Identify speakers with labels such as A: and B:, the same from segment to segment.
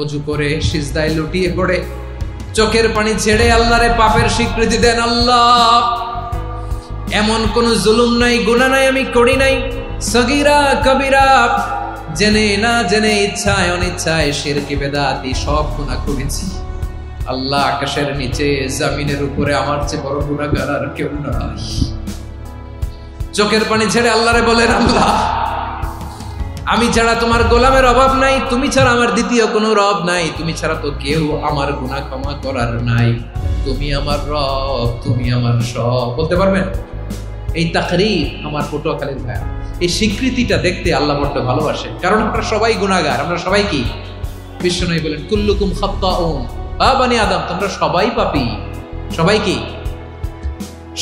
A: ওযু করে সিজদায় লুটিয়ে পড়ে চোখের পানি ছেড়ে আল্লাহরে পাপের স্বীকৃতি দেন। আল্লাহ, এমন কোন জুলুম নাই, গুনাহ নাই আমি করি নাই, সগীরা কবিরা, জেনে না জেনে, ইচ্ছায় অনিচ্ছায়, শিরকি বেদাতি সব গুনাহ করেছি। আল্লাহ, আকাশের নিচে জমিনের উপরে আমার চেয়ে বড় গুনাহগার আর কেউ নাই। চোখের পানি ছেড়ে আল্লাহরে বলেন, আল্লাহ, আমি ছাড়া তোমার গোলামের অভাব নাই, তুমি ছাড়া আমার দ্বিতীয় কোনো রব নাই, তুমি ছাড়া তো কেউ আমার গুনাহ ক্ষমা করার নাই, তুমি আমার রব, তুমি আমার সব। বলতে পারবেন? এই তাকরীর আমার পটুয়াখালীর ভাইয়া, এই স্বীকৃতিটা দেখতে আল্লাহ বড় ভালোবাসে, কারণ আমরা সবাই গুনাহগার। আমরা সবাই কি? বিশ্বনবী বলেন, কুল্লুকুম খাত্তাউন, আ বনি আদম, তোমরা সবাই পাপী। সবাই কি?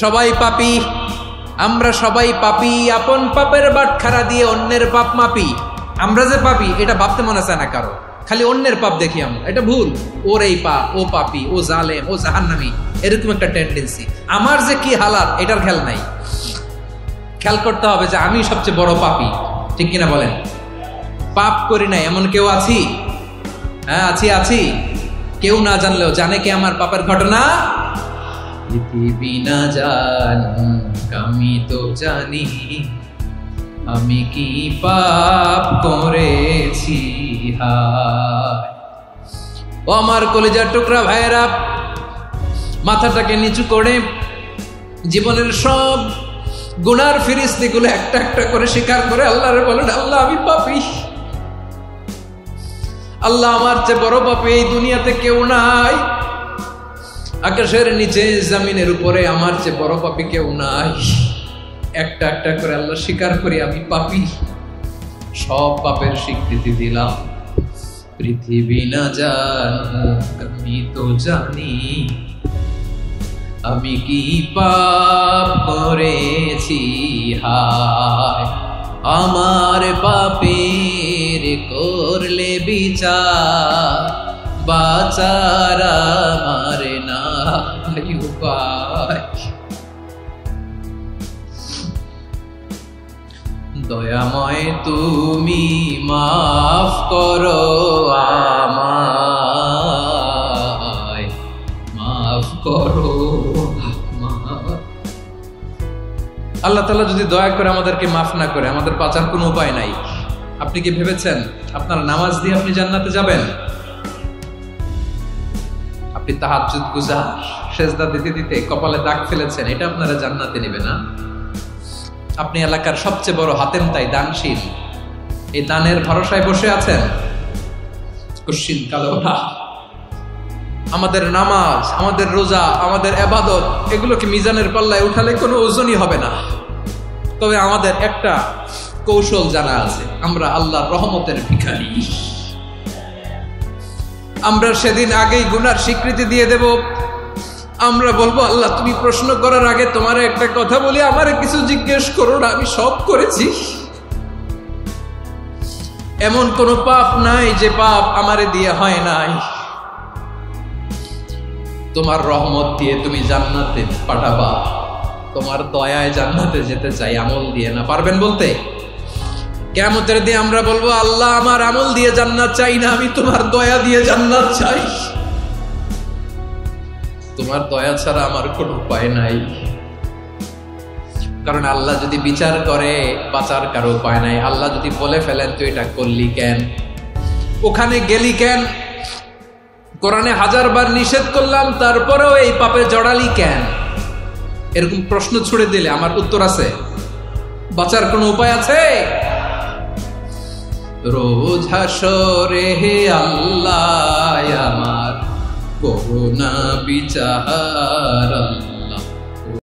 A: সবাই পাপী। আমরা সবাই পাপী। আপন পাপের বাটখারা দিয়ে অন্যের পাপ মাপি। আমরা যে পাপী এটা ভাবতে মনে চায় না কারো, খালি অন্যের পাপ দেখি আমরা, এটা ভুল। ওর এই পাপ, ও পাপী, ও জালেম, ও জাহান্নামী, এরকম একটা টেন্ডেন্সি। আমার যে কি হালাত এটার খেয়াল নাই। খেয়াল করতে হবে যে আমি সবচেয়ে বড় পাপী, ঠিক কিনা বলেন? পাপ করি নাই এমন কেউ আছি? হ্যাঁ, আছি। কেউ না জানলেও জানে কে আমার পাপের ঘটনা? পৃথিবী না জানুক আমি তো জানি, আমি কি পাপ করেছি। হায় ও আমার কলিজার টুকরা ভাইয়েরা, মাথাটাকে নিচু করে জীবনের সব গুনার ফিরিস্তিগুলো একটা একটা করে স্বীকার করে আল্লাহরে বলেন, আল্লাহ, আমি পাপী। আল্লাহ, আমার চেয়ে বড় পাপী এই দুনিয়াতে কেউ নাই। আকাশের নিচে জমিনের উপরে আমার চেয়ে বড় পাপী কেউ নাই। একটা একটা করে আল্লাহ স্বীকার করি আমি পাপী। সব পাপের স্বীকৃতি দিলাম। পৃথিবী না জানুক আমি তো জানি, আমি কি পাপ করেছি। হায় আমার পাপের করলে বিচার, বাঁচার আমার নাই উপায়। দয়াময় তুমি মাফ করো আমায়, মাফ করো। আল্লাহ তাআলা যদি দয়া করে আমাদেরকে মাফ না করে, আমাদের বাঁচার কোনো উপায় নাই। আপনি কি ভেবেছেন আপনার নামাজ দিয়ে আপনি জান্নাতে যাবেন? আপনি তাহাজ্জুদ গুজার, সেজদা দিতে দিতে কপালে দাগ ফেলেছেন, এটা আপনারা জান্নাতে নেবে না? আপনি এলাকার সবচেয়ে বড় হাতেম তাই দানশীল, এই দানের ভরসায় বসে আছেন, কুশ্চিন কালো না। আমাদের নামাজ, আমাদের রোজা, আমাদের ইবাদত, এগুলোকে মিজানের পাল্লায় উঠালে কোনো ওজনই হবে না। তবে আমাদের একটা কৌশল জানা আছে, আমরা আল্লাহর রহমতের ভিখারি। আমরা সেদিন আগেই গুনার স্বীকৃতি দিয়ে দেব। আমরা বলবো, আল্লাহ, তুমি প্রশ্ন করার আগে তোমার একটা কথা বলি, আমারে কিছু জিজ্ঞেস করো না, আমি সব করেছি। এমন কোন পাপ নাই যে পাপ আমারে দিয়ে হয় নাই। তোমার রহমত দিয়ে তুমি জান্নাতে পাঠাবা, তোমার দয়ায় জান্নাতে যেতে চাই, আমল দিয়ে না। পারবেন বলতে? কিয়ামতের দিন আমরা বলবো, আল্লাহ, আমার আমল দিয়ে জান্নাত চাই না, আমি তোমার দয়া দিয়ে জান্নাত চাই। তোমার দয়া ছাড়া আমার কোনো উপায় নাই। কারণ আল্লাহ যদি বিচার করে, বাঁচার কারো উপায় নাই। আল্লাহ যদি বলে ফেলেন তুই এটা করলি কেন, ওখানে গেলি কেন, কোরআনে 1000 বার নিষেধ করলাম তারপরেও এই পাপে জড়ালি কেন, এরকম প্রশ্ন ছুড়ে দিলে আমার উত্তর আছে? বাঁচার কোনো উপায় আছে? রোজ হাসরে হে আল্লাহ আমার করুণা বিচার।